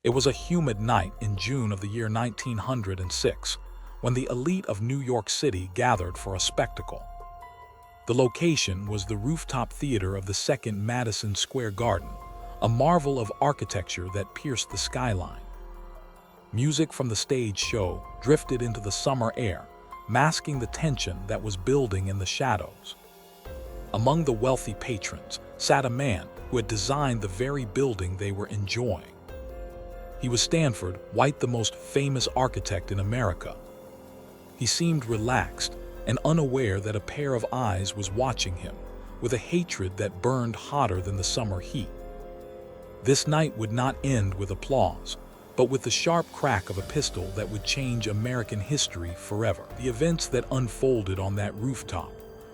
It was a humid night in June of the year 1906 when the elite of New York City gathered for a spectacle. The location was the Rooftop Theater of the second Madison Square Garden, a marvel of architecture that pierced the skyline. Music from the stage show drifted into the summer air, masking the tension that was building in the shadows. Among the wealthy patrons sat a man who had designed the very building they were enjoying. He was Stanford White, the most famous architect in America. He seemed relaxed and unaware that a pair of eyes was watching him, with a hatred that burned hotter than the summer heat. This night would not end with applause, but with the sharp crack of a pistol that would change American history forever. The events that unfolded on that rooftop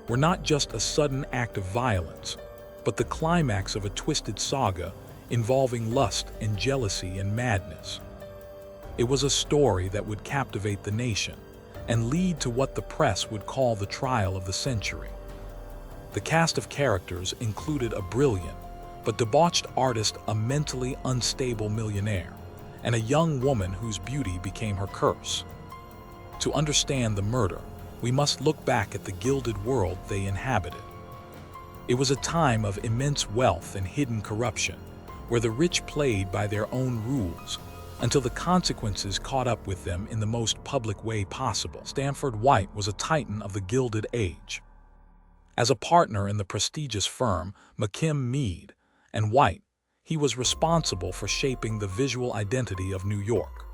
were not just a sudden act of violence, but the climax of a twisted saga involving lust and jealousy and madness. It was a story that would captivate the nation and lead to what the press would call the trial of the century. The cast of characters included a brilliant but debauched artist, a mentally unstable millionaire, and a young woman whose beauty became her curse. To understand the murder, we must look back at the gilded world they inhabited. It was a time of immense wealth and hidden corruption, where the rich played by their own rules until the consequences caught up with them in the most public way possible. Stanford White was a titan of the Gilded Age. As a partner in the prestigious firm McKim, Mead and White, he was responsible for shaping the visual identity of New York.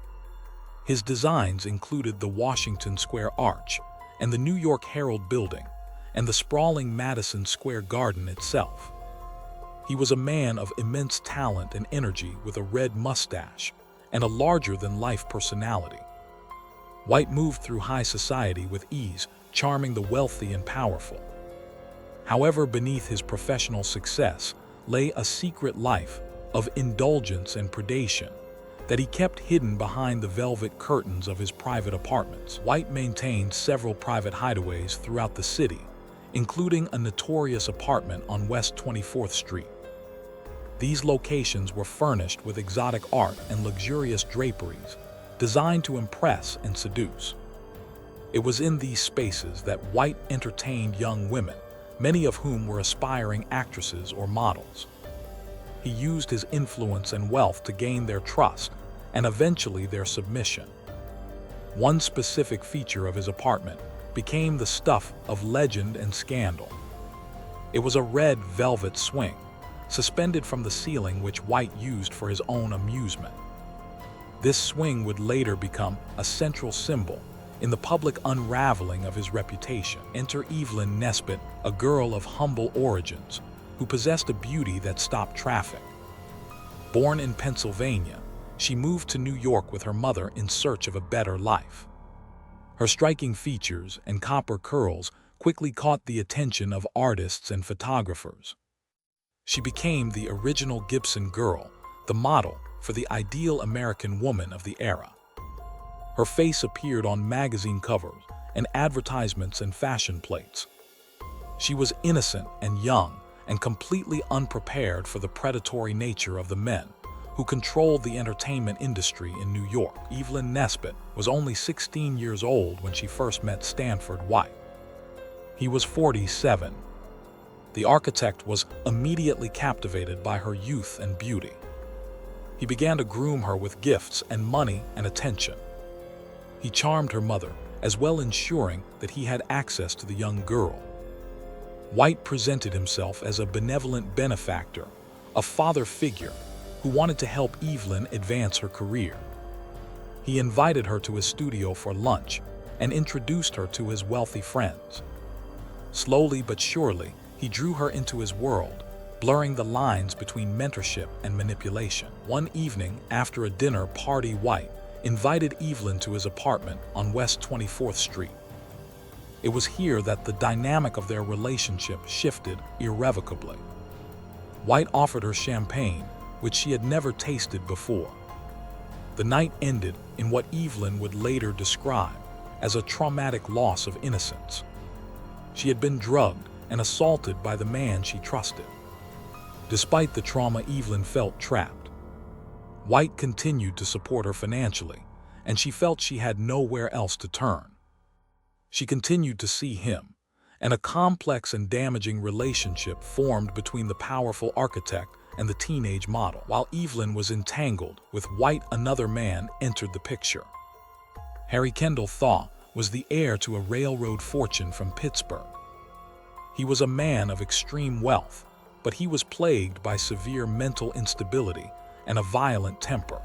His designs included the Washington Square Arch and the New York Herald Building and the sprawling Madison Square Garden itself. He was a man of immense talent and energy, with a red mustache and a larger-than-life personality. White moved through high society with ease, charming the wealthy and powerful. However, beneath his professional success lay a secret life of indulgence and predation that he kept hidden behind the velvet curtains of his private apartments. White maintained several private hideaways throughout the city, including a notorious apartment on West 24th Street. These locations were furnished with exotic art and luxurious draperies, designed to impress and seduce. It was in these spaces that White entertained young women, many of whom were aspiring actresses or models. He used his influence and wealth to gain their trust and eventually their submission. One specific feature of his apartment became the stuff of legend and scandal. It was a red velvet swing, suspended from the ceiling, which White used for his own amusement. This swing would later become a central symbol in the public unraveling of his reputation. Enter Evelyn Nesbit, a girl of humble origins who possessed a beauty that stopped traffic. Born in Pennsylvania, she moved to New York with her mother in search of a better life. Her striking features and copper curls quickly caught the attention of artists and photographers. She became the original Gibson girl, the model for the ideal American woman of the era. Her face appeared on magazine covers and advertisements and fashion plates. She was innocent and young and completely unprepared for the predatory nature of the men who controlled the entertainment industry in New York. Evelyn Nesbit was only 16 years old when she first met Stanford White. He was 47. The architect was immediately captivated by her youth and beauty. He began to groom her with gifts and money and attention. He charmed her mother, as well ensuring that he had access to the young girl. White presented himself as a benevolent benefactor, a father figure who wanted to help Evelyn advance her career. He invited her to his studio for lunch and introduced her to his wealthy friends. Slowly but surely, he drew her into his world, blurring the lines between mentorship and manipulation. One evening, after a dinner party, White invited Evelyn to his apartment on West 24th Street. It was here that the dynamic of their relationship shifted irrevocably. White offered her champagne, which she had never tasted before. The night ended in what Evelyn would later describe as a traumatic loss of innocence. She had been drugged and assaulted by the man she trusted. Despite the trauma, Evelyn felt trapped. White continued to support her financially, and she felt she had nowhere else to turn. She continued to see him, and a complex and damaging relationship formed between the powerful architect and the teenage model. While Evelyn was entangled with White, another man entered the picture. Harry Thaw was the heir to a railroad fortune from Pittsburgh. He was a man of extreme wealth, but he was plagued by severe mental instability and a violent temper.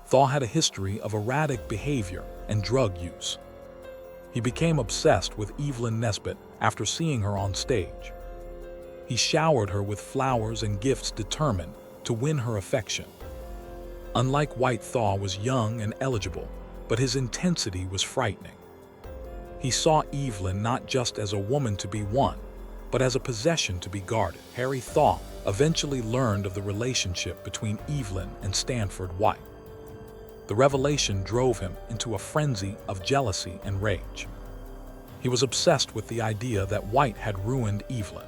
Thaw had a history of erratic behavior and drug use. He became obsessed with Evelyn Nesbit after seeing her on stage. He showered her with flowers and gifts, determined to win her affection. Unlike White, Thaw was young and eligible, but his intensity was frightening. He saw Evelyn not just as a woman to be won, but as a possession to be guarded. Harry Thaw eventually learned of the relationship between Evelyn and Stanford White. The revelation drove him into a frenzy of jealousy and rage. He was obsessed with the idea that White had ruined Evelyn.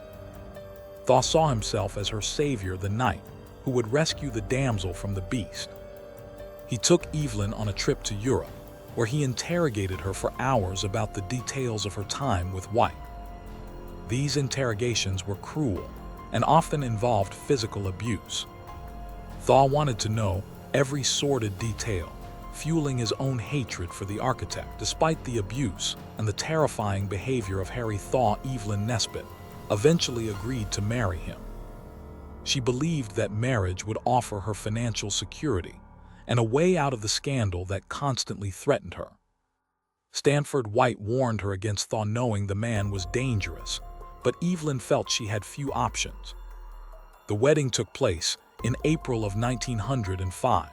Thaw saw himself as her savior, the knight who would rescue the damsel from the beast. He took Evelyn on a trip to Europe, where he interrogated her for hours about the details of her time with White. These interrogations were cruel and often involved physical abuse. Thaw wanted to know every sordid detail, fueling his own hatred for the architect. Despite the abuse and the terrifying behavior of Harry Thaw, Evelyn Nesbit eventually agreed to marry him. She believed that marriage would offer her financial security and a way out of the scandal that constantly threatened her. Stanford White warned her against Thaw, knowing the man was dangerous, but Evelyn felt she had few options. The wedding took place in April of 1905.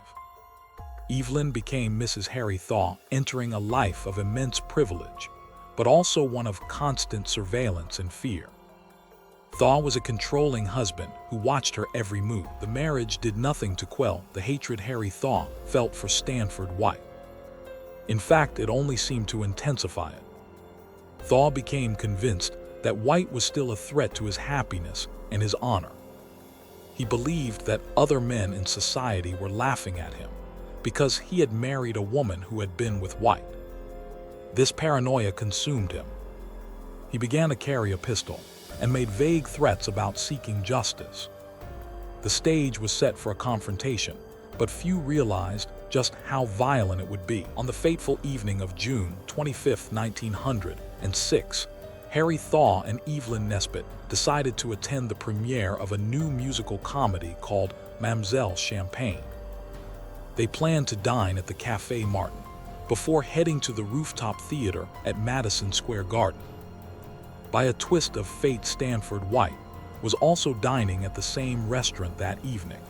Evelyn became Mrs. Harry Thaw, entering a life of immense privilege, but also one of constant surveillance and fear. Thaw was a controlling husband who watched her every move. The marriage did nothing to quell the hatred Harry Thaw felt for Stanford White. In fact, it only seemed to intensify it. Thaw became convinced that White was still a threat to his happiness and his honor. He believed that other men in society were laughing at him because he had married a woman who had been with White. This paranoia consumed him. He began to carry a pistol and made vague threats about seeking justice. The stage was set for a confrontation, but few realized just how violent it would be. On the fateful evening of June 25, 1906, Harry Thaw and Evelyn Nesbit decided to attend the premiere of a new musical comedy called Mademoiselle Champagne. They planned to dine at the Café Martin before heading to the Rooftop Theater at Madison Square Garden. By a twist of fate, Stanford White was also dining at the same restaurant that evening.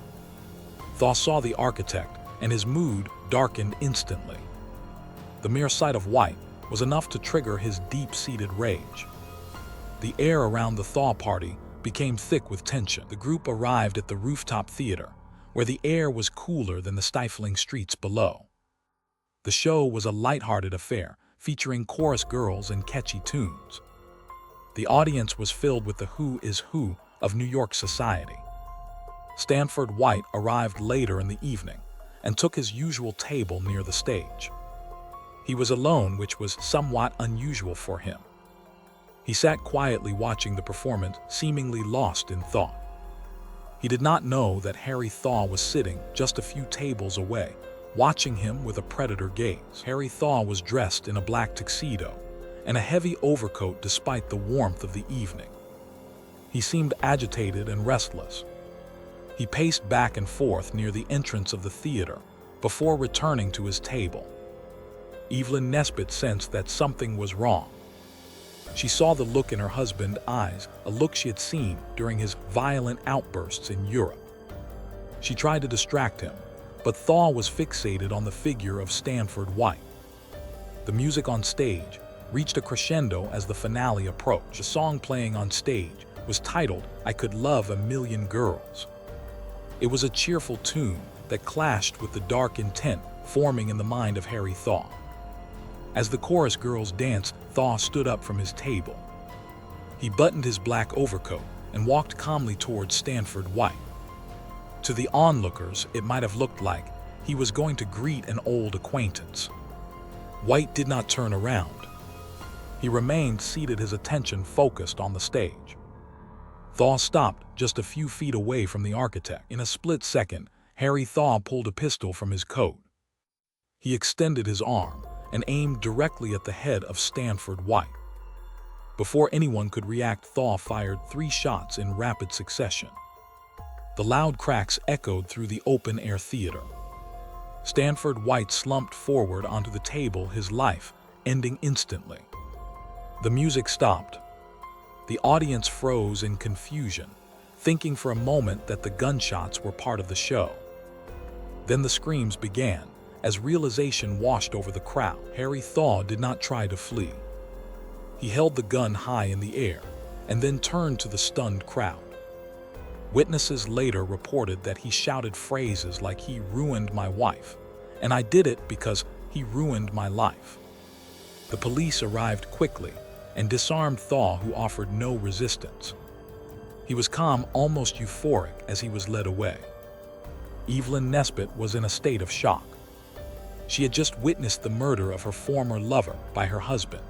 Thaw saw the architect, and his mood darkened instantly. The mere sight of White was enough to trigger his deep-seated rage. The air around the Thaw party became thick with tension. The group arrived at the Rooftop Theater, where the air was cooler than the stifling streets below. The show was a lighthearted affair, featuring chorus girls and catchy tunes. The audience was filled with the who is who of New York society. Stanford White arrived later in the evening and took his usual table near the stage. He was alone, which was somewhat unusual for him. He sat quietly watching the performance, seemingly lost in thought. He did not know that Harry Thaw was sitting just a few tables away, watching him with a predator gaze. Harry Thaw was dressed in a black tuxedo and a heavy overcoat despite the warmth of the evening. He seemed agitated and restless. He paced back and forth near the entrance of the theater before returning to his table. Evelyn Nesbit sensed that something was wrong. She saw the look in her husband's eyes, a look she had seen during his violent outbursts in Europe. She tried to distract him, but Thaw was fixated on the figure of Stanford White. The music on stage reached a crescendo as the finale approached. The song playing on stage was titled "I Could Love a Million Girls." It was a cheerful tune that clashed with the dark intent forming in the mind of Harry Thaw. As the chorus girls danced, Thaw stood up from his table. He buttoned his black overcoat and walked calmly towards Stanford White. To the onlookers, it might have looked like he was going to greet an old acquaintance. White did not turn around. He remained seated, his attention focused on the stage. Thaw stopped just a few feet away from the architect. In a split second, Harry Thaw pulled a pistol from his coat. He extended his arm and aimed directly at the head of Stanford White. Before anyone could react, Thaw fired 3 shots in rapid succession. The loud cracks echoed through the open-air theater. Stanford White slumped forward onto the table, his life ending instantly. The music stopped. The audience froze in confusion, thinking for a moment that the gunshots were part of the show. Then the screams began, as realization washed over the crowd. Harry Thaw did not try to flee. He held the gun high in the air and then turned to the stunned crowd. Witnesses later reported that he shouted phrases like, "He ruined my wife, and I did it because he ruined my life." The police arrived quickly and disarmed Thaw, who offered no resistance. He was calm, almost euphoric, as he was led away. Evelyn Nesbit was in a state of shock. She had just witnessed the murder of her former lover by her husband.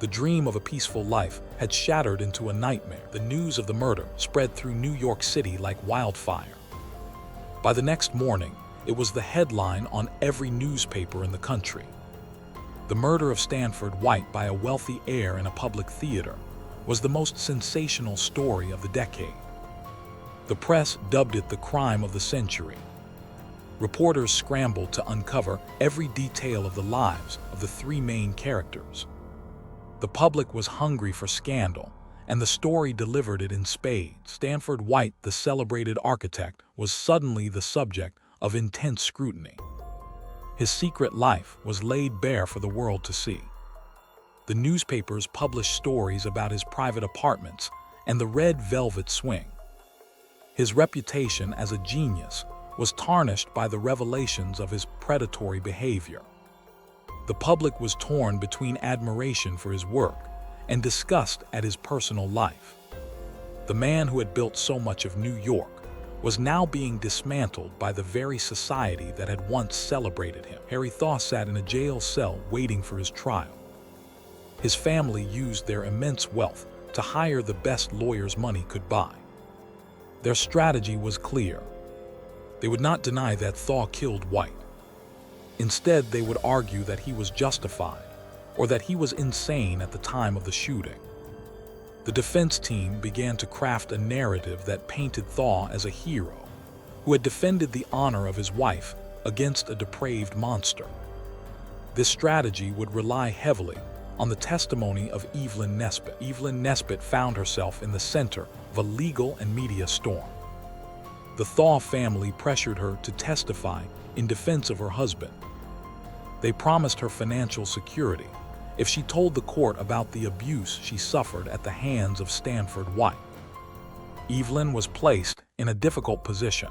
The dream of a peaceful life had shattered into a nightmare. The news of the murder spread through New York City like wildfire. By the next morning, it was the headline on every newspaper in the country. The murder of Stanford White by a wealthy heir in a public theater was the most sensational story of the decade. The press dubbed it the crime of the century. Reporters scrambled to uncover every detail of the lives of the 3 main characters. The public was hungry for scandal, and the story delivered it in spades. Stanford White, the celebrated architect, was suddenly the subject of intense scrutiny. His secret life was laid bare for the world to see. The newspapers published stories about his private apartments and the red velvet swing. His reputation as a genius was tarnished by the revelations of his predatory behavior. The public was torn between admiration for his work and disgust at his personal life. The man who had built so much of New York was now being dismantled by the very society that had once celebrated him. Harry Thaw sat in a jail cell waiting for his trial. His family used their immense wealth to hire the best lawyers money could buy. Their strategy was clear. They would not deny that Thaw killed White. Instead, they would argue that he was justified, or that he was insane at the time of the shooting. The defense team began to craft a narrative that painted Thaw as a hero who had defended the honor of his wife against a depraved monster. This strategy would rely heavily on the testimony of Evelyn Nesbit. Evelyn Nesbit found herself in the center of a legal and media storm. The Thaw family pressured her to testify in defense of her husband. They promised her financial security if she told the court about the abuse she suffered at the hands of Stanford White. Evelyn was placed in a difficult position.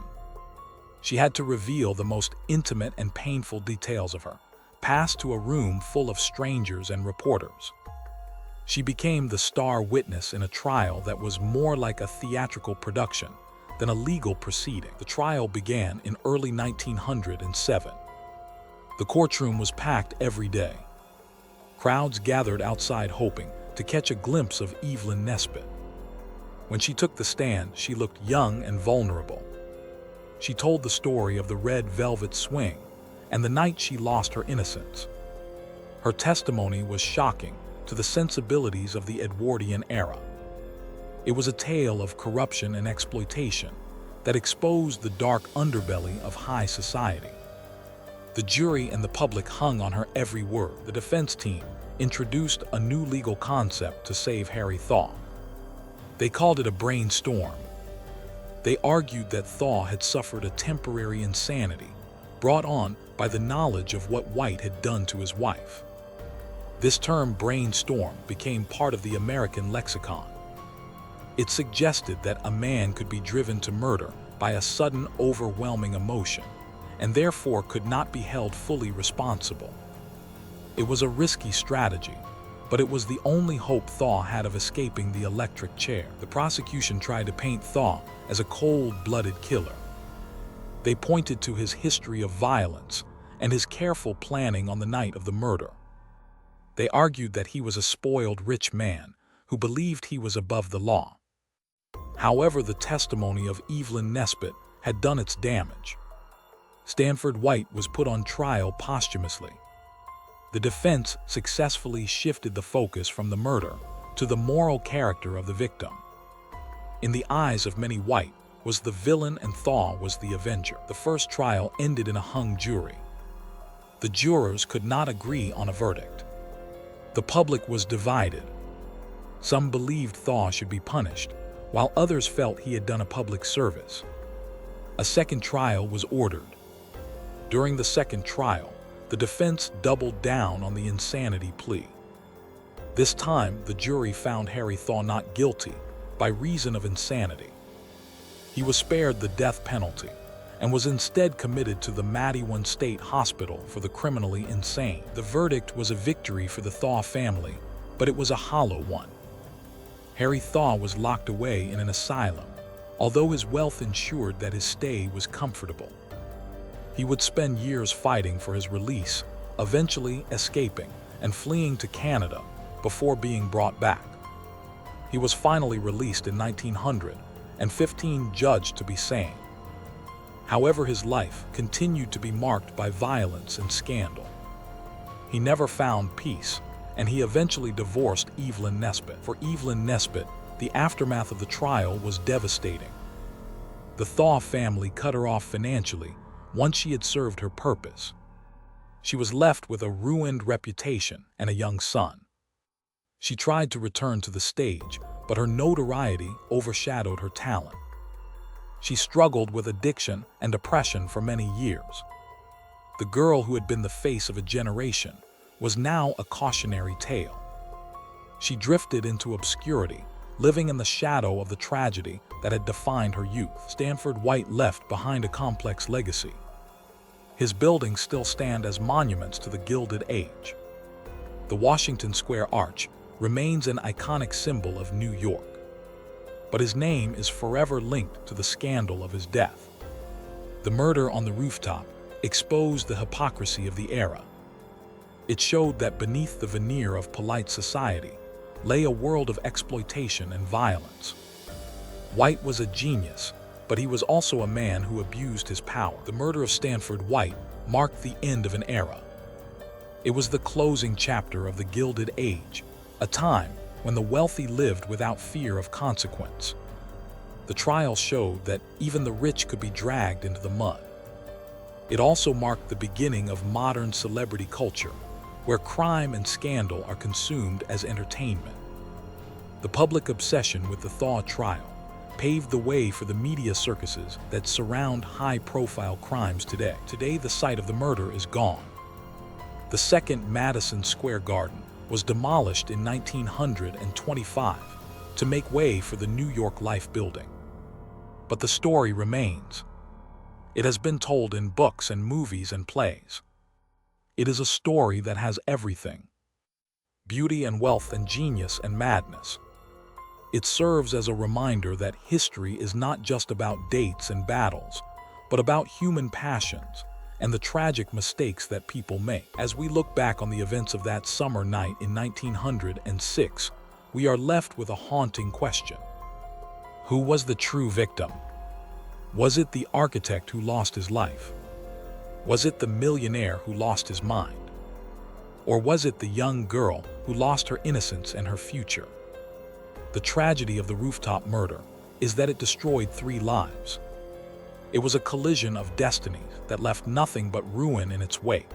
She had to reveal the most intimate and painful details of her past to a room full of strangers and reporters. She became the star witness in a trial that was more like a theatrical production than a legal proceeding. The trial began in early 1907. The courtroom was packed every day. Crowds gathered outside hoping to catch a glimpse of Evelyn Nesbit. When she took the stand, she looked young and vulnerable. She told the story of the red velvet swing and the night she lost her innocence. Her testimony was shocking to the sensibilities of the Edwardian era. It was a tale of corruption and exploitation that exposed the dark underbelly of high society. The jury and the public hung on her every word. The defense team introduced a new legal concept to save Harry Thaw. They called it a brainstorm. They argued that Thaw had suffered a temporary insanity brought on by the knowledge of what White had done to his wife. This term brainstorm became part of the American lexicon. It suggested that a man could be driven to murder by a sudden, overwhelming emotion, and therefore could not be held fully responsible. It was a risky strategy, but it was the only hope Thaw had of escaping the electric chair. The prosecution tried to paint Thaw as a cold-blooded killer, They pointed to his history of violence and his careful planning on the night of the murder. They argued that he was a spoiled rich man who believed he was above the law. However, the testimony of Evelyn Nesbit had done its damage. Stanford White was put on trial posthumously. The defense successfully shifted the focus from the murder to the moral character of the victim. In the eyes of many, White was the villain and Thaw was the avenger. The first trial ended in a hung jury. The jurors could not agree on a verdict. The public was divided. Some believed Thaw should be punished, while others felt he had done a public service. A second trial was ordered. During the second trial, the defense doubled down on the insanity plea. This time, the jury found Harry Thaw not guilty by reason of insanity. He was spared the death penalty and was instead committed to the Madison State Hospital for the criminally insane. The verdict was a victory for the Thaw family, but it was a hollow one. Harry Thaw was locked away in an asylum, although his wealth ensured that his stay was comfortable. He would spend years fighting for his release, eventually escaping and fleeing to Canada before being brought back. He was finally released in 1900 and 15 judged to be sane. However, his life continued to be marked by violence and scandal. He never found peace, and he eventually divorced Evelyn Nesbit. For Evelyn Nesbit, the aftermath of the trial was devastating. The Thaw family cut her off financially once she had served her purpose. She was left with a ruined reputation and a young son. She tried to return to the stage, but her notoriety overshadowed her talent. She struggled with addiction and depression for many years. The girl who had been the face of a generation was now a cautionary tale. She drifted into obscurity, living in the shadow of the tragedy that had defined her youth. Stanford White left behind a complex legacy. His buildings still stand as monuments to the Gilded Age. The Washington Square Arch remains an iconic symbol of New York, but his name is forever linked to the scandal of his death. The murder on the rooftop exposed the hypocrisy of the era. It showed that beneath the veneer of polite society lay a world of exploitation and violence. White was a genius, but he was also a man who abused his power. The murder of Stanford White marked the end of an era. It was the closing chapter of the Gilded Age, a time when the wealthy lived without fear of consequence. The trial showed that even the rich could be dragged into the mud. It also marked the beginning of modern celebrity culture, where crime and scandal are consumed as entertainment. The public obsession with the Thaw trial paved the way for the media circuses that surround high-profile crimes today. Today, the site of the murder is gone. The second Madison Square Garden was demolished in 1925 to make way for the New York Life building. But the story remains. It has been told in books and movies and plays. It is a story that has everything: beauty and wealth and genius and madness. It serves as a reminder that history is not just about dates and battles, but about human passions and the tragic mistakes that people make. As we look back on the events of that summer night in 1906, we are left with a haunting question. Who was the true victim? Was it the architect who lost his life? Was it the millionaire who lost his mind? Or was it the young girl who lost her innocence and her future? The tragedy of the rooftop murder is that it destroyed 3 lives. It was a collision of destinies that left nothing but ruin in its wake.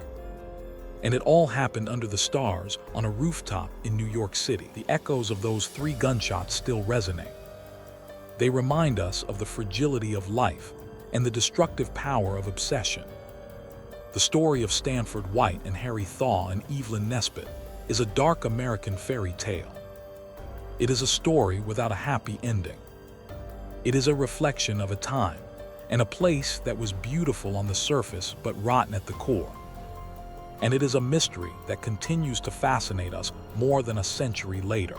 And it all happened under the stars on a rooftop in New York City. The echoes of those 3 gunshots still resonate. They remind us of the fragility of life and the destructive power of obsession. The story of Stanford White and Harry Thaw and Evelyn Nesbit is a dark American fairy tale. It is a story without a happy ending. It is a reflection of a time and a place that was beautiful on the surface but rotten at the core. And it is a mystery that continues to fascinate us more than a century later.